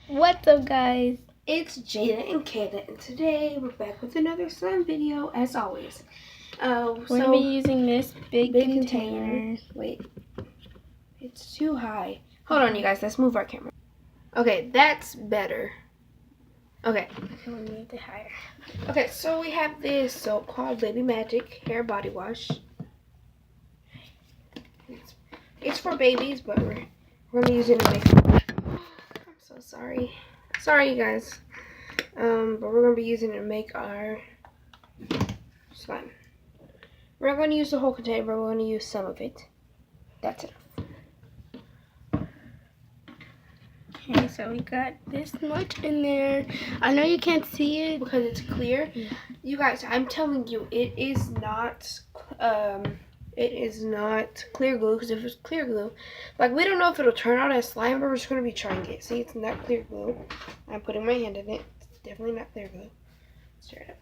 What's up, guys? It's Jada and Kayla, and today we're back with another slime video, as always. We're gonna be using this big container. Wait, it's too high. Hold on, you guys. Let's move our camera. Okay, that's better. Okay. We need it higher. Okay, so we have this soap called Baby Magic Hair Body Wash. It's for babies, but we're gonna use it to make. I'm so sorry. Sorry, you guys. But we're gonna be using it to make our slime. We're not going to use the whole container, but we're going to use some of it. That's it. Okay, so we got this much in there. I know you can't see it because it's clear. Yeah. You guys, I'm telling you, it is not clear glue, because if it's clear glue, like, we don't know if it'll turn out as slime, but we're just going to be trying it. See, it's not clear glue. I'm putting my hand in it. It's definitely not clear glue. Stir it up.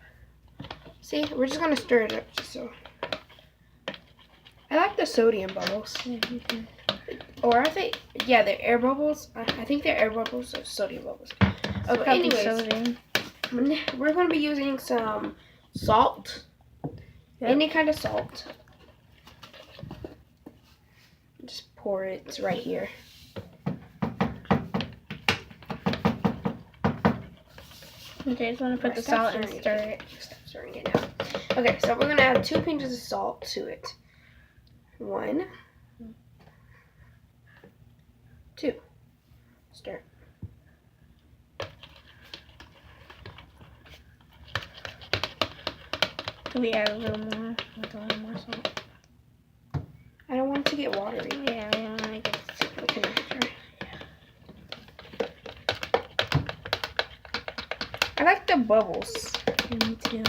See, we're just going to stir it up just so. I like the sodium bubbles. Mm-hmm. Or are they? Yeah, they're air bubbles. I think they're air bubbles or sodium bubbles. Okay, anyways, we're going to be using some salt. Yep. Any kind of salt. Just pour it right here. Okay, just want to put the salt and stir it. Stop stirring it now. Okay, so we're going to add 2 pinches of salt to it. 1, 2. Stir. Can we add a little more? A little more salt. I don't want it to get watery. Yeah, we don't want to get super watery. Yeah. I like the bubbles. Yeah, me too.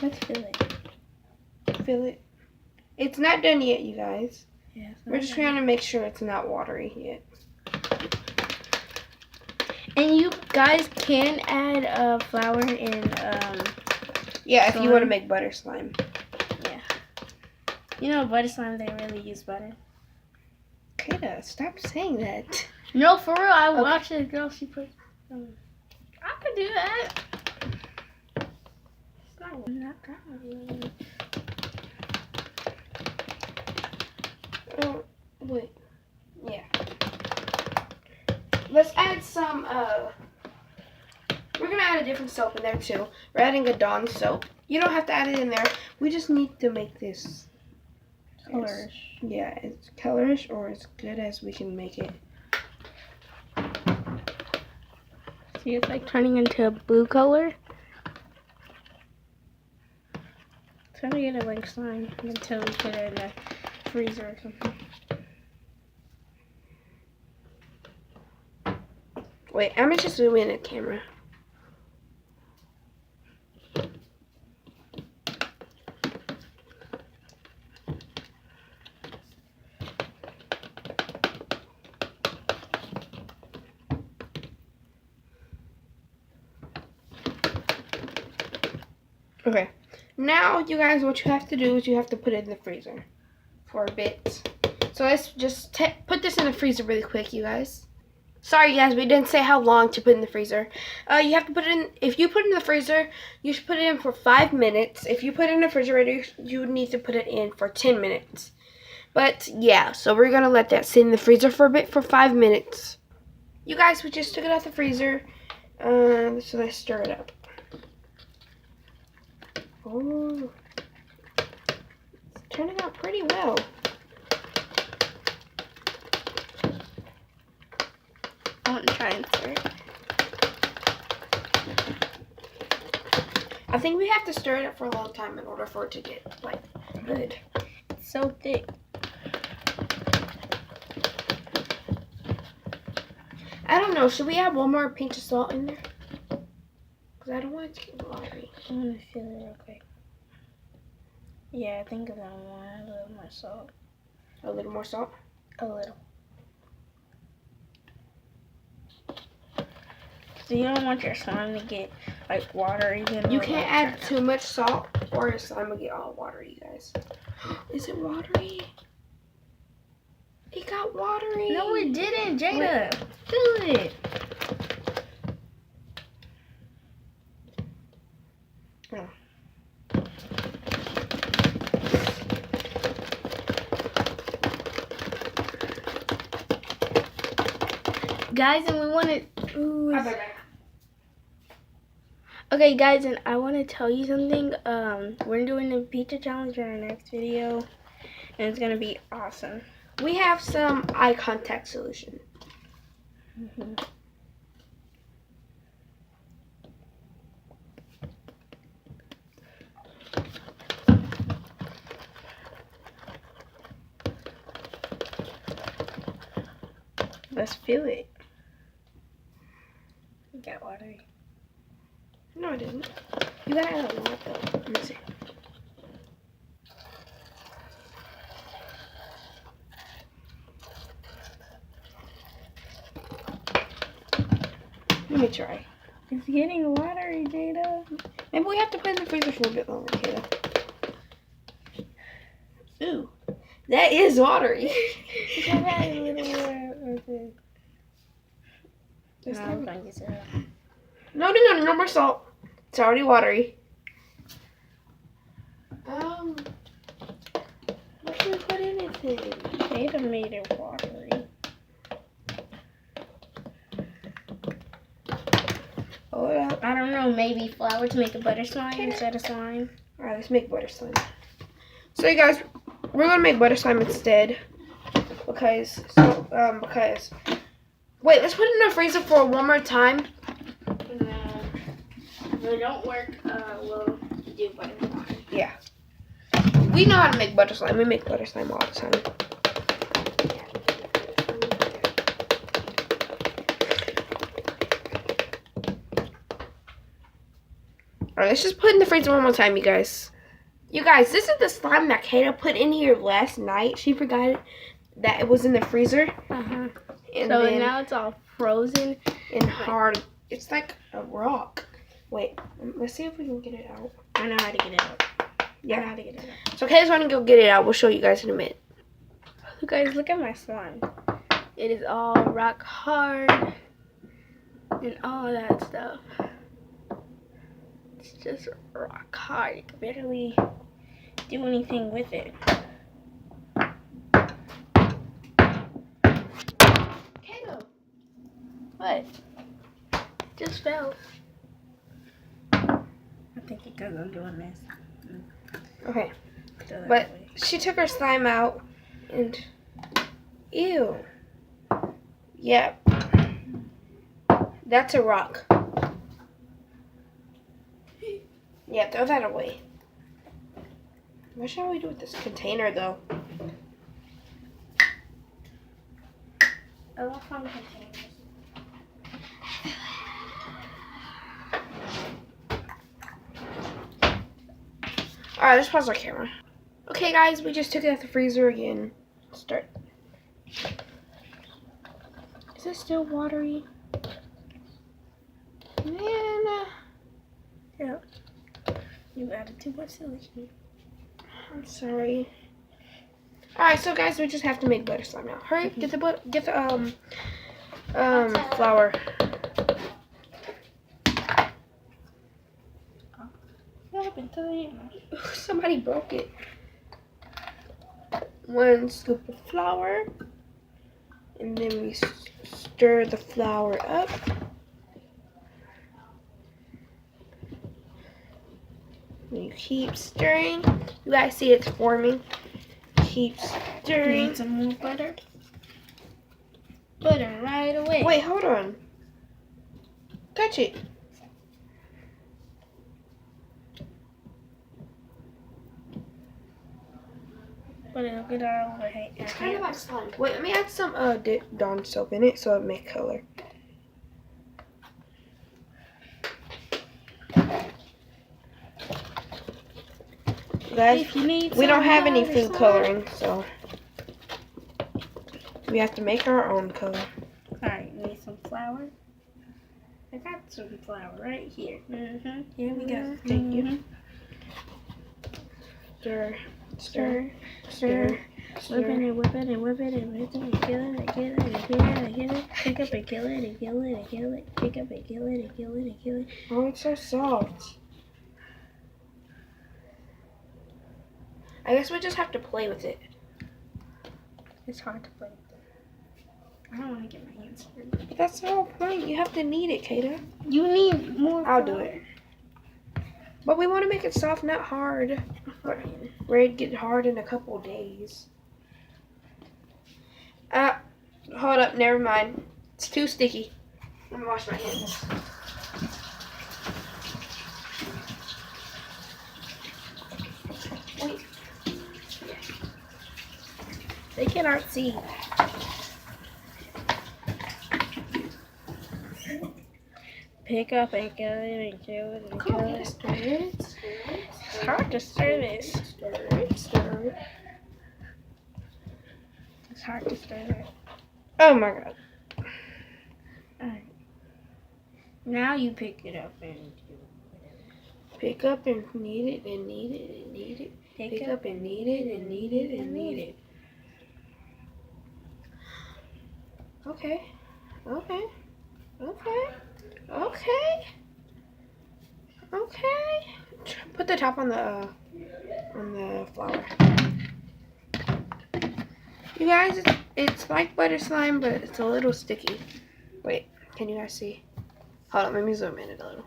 Let's fill it. Fill it. It's not done yet, you guys. Yeah, we're just trying to make sure it's not watery yet. And you guys can add flour and yeah, slime. If you want to make butter slime. Yeah. You know, butter slime, they really use butter. Kayla, stop saying that. No, for real. I watched this girl. She put. I could do that. It's not that. Oh, wait. Yeah. Let's add some, we're going to add a different soap in there, too. We're adding a Dawn soap. You don't have to add it in there. We just need to make this colorish. Yeah, it's colorish or as good as we can make it. See, it's like turning into a blue color. It's gonna get it like slime until we put it in the freezer or something. Wait, I'm gonna just zoom in the camera. Okay, now you guys, what you have to do is you have to put it in the freezer for a bit. So let's just put this in the freezer really quick, you guys. Sorry guys, we didn't say how long to put in the freezer. You have to put it in, if you put it in the freezer, you should put it in for 5 minutes. If you put it in the refrigerator, you would need to put it in for 10 minutes. But yeah, so we're going to let that sit in the freezer for a bit, for 5 minutes. You guys, we just took it out the freezer. So let's stir it up. Oh, it's turning out pretty well. I want to try and stir it. I think we have to stir it up for a long time in order for it to get, like, good. It's so thick. I don't know. Should we add 1 more pinch of salt in there? Because I don't want it to get watery. I want to feel it real quick. Yeah, I think I want a little more salt. A little more salt? A little. So you don't want your slime to get like watery. You can't add too much salt or your slime will get all watery, you guys. Is it watery? It got watery. No, it didn't, Jada. Feel it. Oh. Guys, and we want to. Ooh, I'll be back. okay, guys, and I want to tell you something. We're doing the pizza challenge in our next video, and it's gonna be awesome. We have some eye contact solution. Let's feel it. It got watery. No, I didn't. You gotta add a lot though. Let me see. Let me try. It's getting watery, Jada. Maybe we have to put it in the freezer for a bit longer, Kayla. Ooh, that is watery. No more salt. It's already watery. What should we put in it then? Jada made it watery. Hold up. I don't know, maybe flour to make a butter slime instead of slime. Alright, let's make butter slime. So you guys, we're gonna make butter slime instead. Because wait, let's put it in the freezer for one more time. No. If it don't work, we'll do butter slime. Yeah. We know how to make butter slime. We make butter slime all the time. Alright, let's just put it in the freezer one more time, you guys. You guys, this is the slime that Kayla put in here last night. She forgot that it was in the freezer. Uh-huh. And So then now it's all frozen. and hard. It's like a rock. Wait, let's see if we can get it out. I know how to get it out. Yeah. I know how to get it out. So Kayla's gonna go get it out. We'll show you guys in a minute. You guys, look at my slime. It is all rock hard and all that stuff. It's just rock hard. You can barely do anything with it. Kayla. What? Just fell. I think because I'm doing this. Okay. So that But way. she took her slime out and ew. Yep. That's a rock. Yeah, throw that away. What shall we do with this container though? I love fun containers. Alright, let's pause our camera. Okay guys, we just took it out the freezer again. Start. Is it still watery? Man, Yeah. You added too much solution. I'm sorry. Alright, so guys, we just have to make butter slime now. Hurry, get the flour. Somebody broke it. 1 scoop of flour. And then we stir the flour up. And you keep stirring. You guys see it's forming. Keep stirring. Need some more butter? Butter right away. Wait, hold on. Touch it. But it'll get all over. Hey, It's kind of like slime. Wait, let me add some Dawn soap in it so it makes color. Guys, if you need we don't some have any butter food slime- coloring, so we have to make our own color. Alright, you need some flour. I got some flour right here. Here we go. Thank you. Stir, stir, stir, Whipping it, whipping it, whipping it, whipping it, kill it, kill it, kill it, kill it, pick up and kill it, and kill it, and kill it, pick up and kill it, and kill it, and kill it. Oh, it's so soft. I guess we just have to play with it. It's hard to play with it. I don't want to get my hands dirty. But that's the whole point. You have to knead it, Kata. You need more. I'll do it. But we want to make it soft, not hard. Fine. Ready to get hard in a couple days. Hold up, never mind. It's too sticky. Let me wash my hands. Wait. They cannot see. Pick up and kill it and kill it and Come kill on, it. stir it. It's hard to stir this. Stir it, stir it. It's hard to stir it. Oh my god. Alright. Now you pick it up and do whatever. Pick up and knead it and knead it and knead it. Pick up and knead it and knead it and knead it. Okay. Okay. Okay. Okay. Okay. Put the top on the flour. You guys, it's like butter slime, but it's a little sticky. Wait, can you guys see? Hold on, let me zoom in it a little.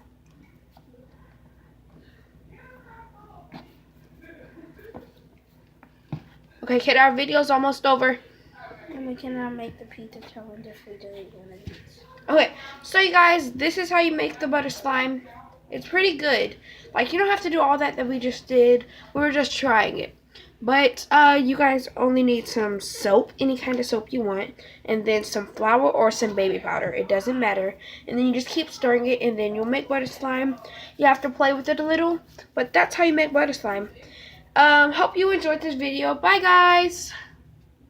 Okay, kid, our video's almost over. And we cannot make the pizza challenge if we delete one of these. Okay, so you guys, this is how you make the butter slime. It's pretty good. Like, you don't have to do all that we just did. We were just trying it. But you guys only need some soap, any kind of soap you want, and then some flour or some baby powder. It doesn't matter. And then you just keep stirring it, and then you'll make butter slime. You have to play with it a little, but that's how you make butter slime. Hope you enjoyed this video. Bye, guys.